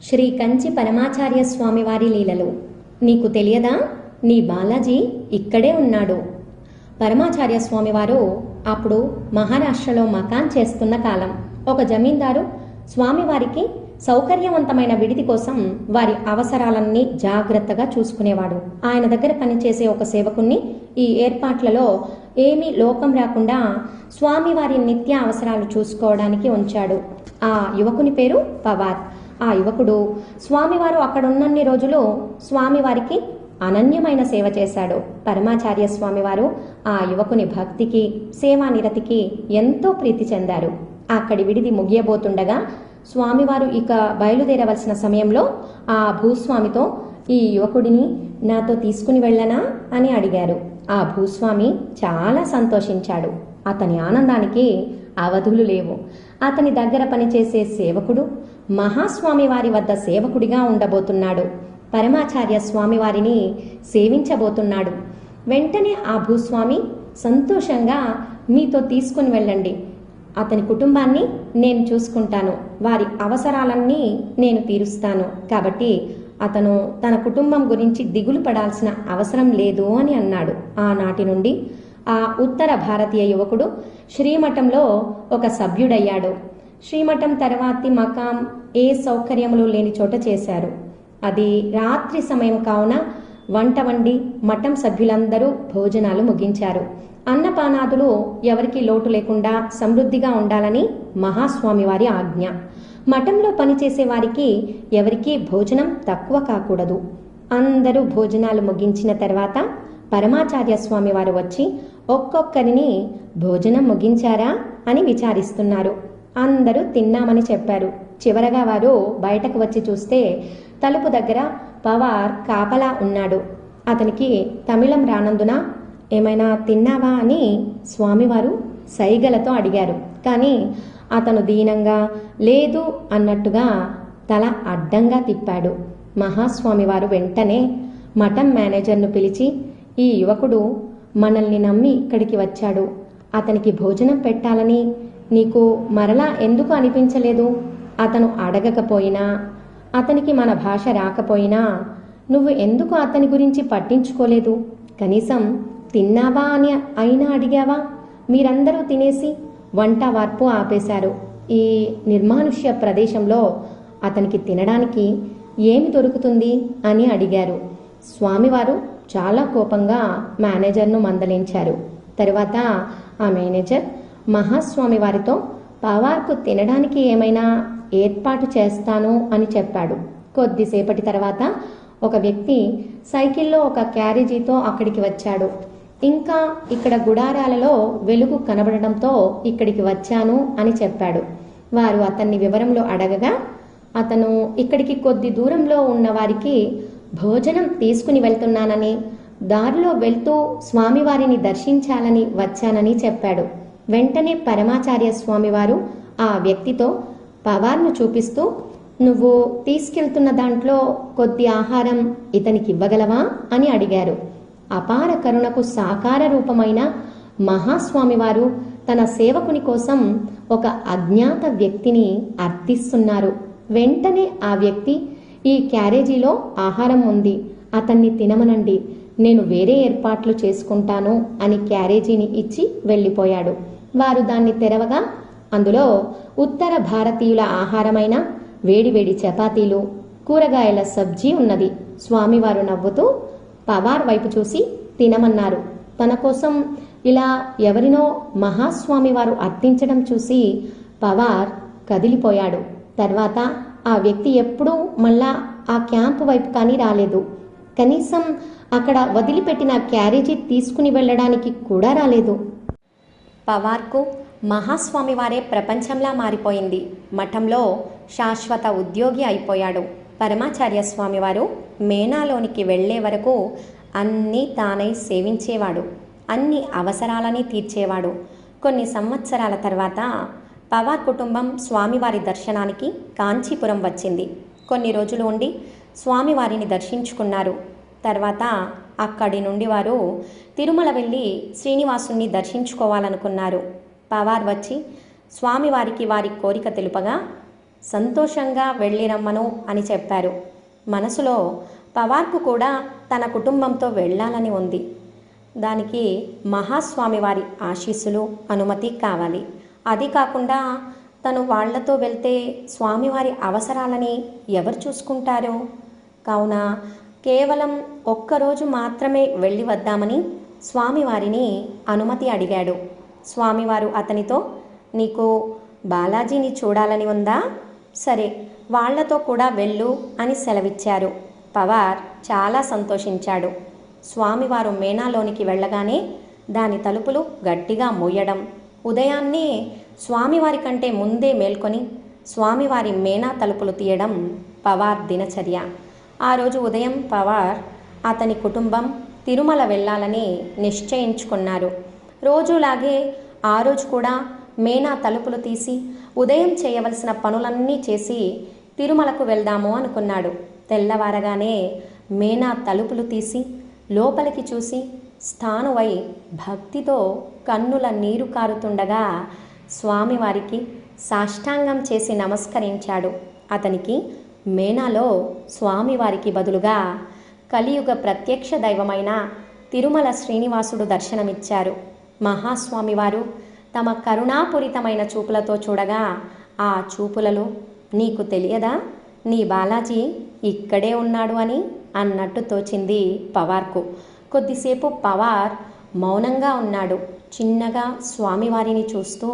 శ్రీ కంచి పరమాచార్య స్వామివారి లీలలు నీకు తెలియదా? నీ బాలాజీ ఇక్కడే ఉన్నాడు. పరమాచార్య స్వామివారు అప్పుడు మహారాష్ట్రలో మకాన్ చేస్తున్న కాలం. ఒక జమీందారు స్వామివారికి సౌకర్యవంతమైన విడిది కోసం వారి అవసరాలన్నీ జాగ్రత్తగా చూసుకునేవాడు. ఆయన దగ్గర పనిచేసే ఒక సేవకుణ్ణి ఈ ఏర్పాట్లలో ఏమీ లోపం రాకుండా స్వామివారి నిత్య అవసరాలు చూసుకోవడానికి ఉంచాడు. ఆ యువకుని పేరు పవార్. ఆ యువకుడు స్వామివారు అక్కడున్నన్ని రోజులు స్వామివారికి అనన్యమైన సేవ చేశాడు. పరమాచార్య స్వామివారు ఆ యువకుని భక్తికి సేవానిరతికి ఎంతో ప్రీతి చెందారు. అక్కడి విడిది ముగియబోతుండగా స్వామివారు ఇక బయలుదేరవలసిన సమయంలో ఆ భూస్వామితో ఈ యువకుడిని నాతో తీసుకుని వెళ్ళనా అని అడిగారు. ఆ భూస్వామి చాలా సంతోషించాడు. అతని ఆనందానికి అవధులు లేవు. అతని దగ్గర పనిచేసే సేవకుడు మహాస్వామి వారి వద్ద సేవకుడిగా ఉండబోతున్నాడు. పరమాచార్య స్వామివారిని సేవించబోతున్నాడు. వెంటనే ఆ భూస్వామి సంతోషంగా మీతో తీసుకుని వెళ్ళండి, అతని కుటుంబాన్ని నేను చూసుకుంటాను, వారి అవసరాలన్నీ నేను తీరుస్తాను, కాబట్టి అతను తన కుటుంబం గురించి దిగులు పడాల్సిన అవసరం లేదు అని అన్నాడు. ఆనాటి నుండి ఆ ఉత్తర భారతీయ యువకుడు శ్రీమఠంలో ఒక సభ్యుడయ్యాడు. శ్రీమఠం తర్వాతి మకాం ఏ సౌకర్యములు లేని చోట చేశారు. అది రాత్రి సమయం కావున వంట వండి మఠం సభ్యులందరూ భోజనాలు ముగించారు. అన్నపానాదులు ఎవరికి లోటు లేకుండా సమృద్ధిగా ఉండాలని మహాస్వామి వారి ఆజ్ఞ. మఠంలో పనిచేసే వారికి ఎవరికీ భోజనం తక్కువ కాకూడదు. అందరూ భోజనాలు ముగించిన తర్వాత పరమాచార్య స్వామి వారు వచ్చి ఒక్కొక్కరిని భోజనం ముగించారా అని విచారిస్తున్నారు. అందరూ తిన్నామని చెప్పారు. చివరగా వారు బయటకు వచ్చి చూస్తే తలుపు దగ్గర పవార్ కాపలా ఉన్నాడు. అతనికి తమిళం రానందున ఏమైనా తిన్నావా అని స్వామివారు సైగలతో అడిగారు. కానీ అతను దీనంగా లేదు అన్నట్టుగా తల అడ్డంగా తిప్పాడు. మహాస్వామివారు వెంటనే మఠం మేనేజర్ను పిలిచి, ఈ యువకుడు మనల్ని నమ్మి ఇక్కడికి వచ్చాడు, అతనికి భోజనం పెట్టాలని నీకు మరలా ఎందుకు అనిపించలేదు? అతను అడగకపోయినా, అతనికి మన భాష రాకపోయినా నువ్వు ఎందుకు అతని గురించి పట్టించుకోలేదు? కనీసం తిన్నావా అని అయినా అడిగావా? మీరందరూ తినేసి వంట వార్పు ఆపేశారు. ఈ నిర్మానుష్య ప్రదేశంలో అతనికి తినడానికి ఏమి దొరుకుతుంది అని అడిగారు. స్వామివారు చాలా కోపంగా మేనేజర్ను మందలించారు. తరువాత ఆ మేనేజర్ మహాస్వామి వారితో పవార్కు తినడానికి ఏమైనా ఏర్పాటు చేస్తాను అని చెప్పాడు. కొద్దిసేపటి తర్వాత ఒక వ్యక్తి సైకిల్లో ఒక క్యారేజీతో అక్కడికి వచ్చాడు. ఇంకా ఇక్కడ గుడారాలలో వెలుగు కనబడడంతో ఇక్కడికి వచ్చాను అని చెప్పాడు. వారు అతన్ని వివరంలో అడగగా అతను ఇక్కడికి కొద్ది దూరంలో ఉన్న వారికి భోజనం తీసుకుని వెళ్తున్నానని, దారిలో వెళ్తూ స్వామివారిని దర్శించాలని వచ్చానని చెప్పాడు. వెంటనే పరమాచార్య స్వామివారు ఆ వ్యక్తితో పవార్ను చూపిస్తూ, నువ్వు తీసుకెళ్తున్న దాంట్లో కొద్ది ఆహారం ఇతనికి ఇవ్వగలవా అని అడిగారు. అపార కరుణకు సాకార రూపమైన మహాస్వామివారు తన సేవకుని కోసం ఒక అజ్ఞాత వ్యక్తిని అర్థిస్తున్నారు. వెంటనే ఆ వ్యక్తి, ఈ క్యారేజీలో ఆహారం ఉంది, అతన్ని తినమనండి, నేను వేరే ఏర్పాట్లు చేసుకుంటాను అని క్యారేజీని ఇచ్చి వెళ్ళిపోయాడు. వారు దాన్ని తెరవగా అందులో ఉత్తర భారతీయుల ఆహారమైన వేడివేడి చపాతీలు, కూరగాయల సబ్జీ ఉన్నది. స్వామివారు నవ్వుతూ పవార్ వైపు చూసి తినమన్నారు. తన కోసం ఇలా ఎవరినో మహాస్వామి వారు అర్థించడం చూసి పవార్ కదిలిపోయాడు. తర్వాత ఆ వ్యక్తి ఎప్పుడూ మళ్ళా ఆ క్యాంపు వైపు కానీ రాలేదు. కనీసం అక్కడ వదిలిపెట్టిన క్యారేజీ తీసుకుని వెళ్ళడానికి కూడా రాలేదు. పవార్కు మహాస్వామి వారే ప్రపంచంలా మారిపోయింది. మఠంలో శాశ్వత ఉద్యోగి అయిపోయాడు. పరమాచార్య స్వామివారు మేనాలోనికి వెళ్లే వరకు అన్నీ తానై సేవించేవాడు. అన్ని అవసరాలని తీర్చేవాడు. కొన్ని సంవత్సరాల తర్వాత పవార్ కుటుంబం స్వామివారి దర్శనానికి కాంచీపురం వచ్చింది. కొన్ని రోజులు ఉండి స్వామివారిని దర్శించుకున్నారు. తర్వాత అక్కడి నుండి వారు తిరుమల వెళ్ళి శ్రీనివాసుని దర్శించుకోవాలనుకున్నారు. పవార్ వచ్చి స్వామివారికి వారి కోరిక తెలుపగా సంతోషంగా వెళ్ళిరమ్మను అని చెప్పారు. మనసులో పవార్కు కూడా తన కుటుంబంతో వెళ్ళాలని ఉంది. దానికి మహాస్వామి వారి ఆశీస్సులు, అనుమతి కావాలి. అది కాకుండా తను వాళ్లతో వెళ్తే స్వామివారి అవసరాలని ఎవరు చూసుకుంటారో? కావున కేవలం ఒక్కరోజు మాత్రమే వెళ్ళి వద్దామని స్వామివారిని అనుమతి అడిగాడు. స్వామివారు అతనితో, నీకు బాలాజీని చూడాలని ఉందా? సరే, వాళ్లతో కూడా వెళ్ళు అని సెలవిచ్చారు. పవార్ చాలా సంతోషించాడు. స్వామివారు మేనాలోనికి వెళ్ళగానే దాని తలుపులు గట్టిగా మూయడం, ఉదయాన్నే స్వామివారి కంటే ముందే మేల్కొని స్వామివారి మేనా తలుపులు తీయడం పవార్ దినచర్య. ఆ రోజు ఉదయం పవార్, అతని కుటుంబం తిరుమల వెళ్ళాలని నిశ్చయించుకున్నారు. రోజులాగే ఆ రోజు కూడా మేనా తలుపులు తీసి ఉదయం చేయవలసిన పనులన్నీ చేసి తిరుమలకు వెళ్దాము అనుకున్నాడు. తెల్లవారగానే మేనా తలుపులు తీసి లోపలికి చూసి స్థానువై భక్తితో కన్నుల నీరు కారుతుండగా స్వామివారికి సాష్టాంగం చేసి నమస్కరించాడు. అతనికి మేనాలో స్వామివారికి బదులుగా కలియుగ ప్రత్యక్ష దైవమైన తిరుమల శ్రీనివాసుడు దర్శనమిచ్చారు. మహాస్వామివారు తమ కరుణాపూరితమైన చూపులతో చూడగా ఆ చూపులలో, నీకు తెలియదా నీ బాలాజీ ఇక్కడే ఉన్నాడు అని అన్నట్టు తోచింది పవార్కు. కొద్దిసేపు పవార్ మౌనంగా ఉన్నాడు. చిన్నగా స్వామివారిని చూస్తూ,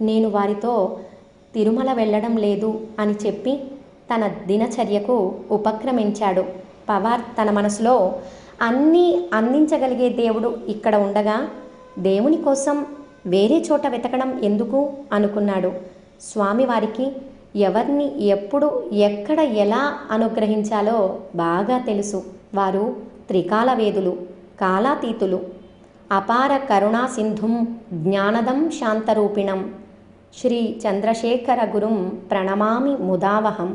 నేను వారితో తిరుమల వెళ్ళడం లేదు అని చెప్పి తన దినచర్యకు ఉపక్రమించాడు. పవార్ తన మనసులో, అన్నీ అందించగలిగే దేవుడు ఇక్కడ ఉండగా దేవుని కోసం వేరే చోట వెతకడం ఎందుకు అనుకున్నాడు. స్వామివారికి ఎవరిని ఎప్పుడు ఎక్కడ ఎలా అనుగ్రహించాలో బాగా తెలుసు. వారు త్రికాలవేదులు, కాలాతీతులు. అపార కరుణా సింధుం జ్ఞానదం శాంతరూపిణం శ్రీ చంద్రశేఖర గురుం ప్రణమామి ముదావహం.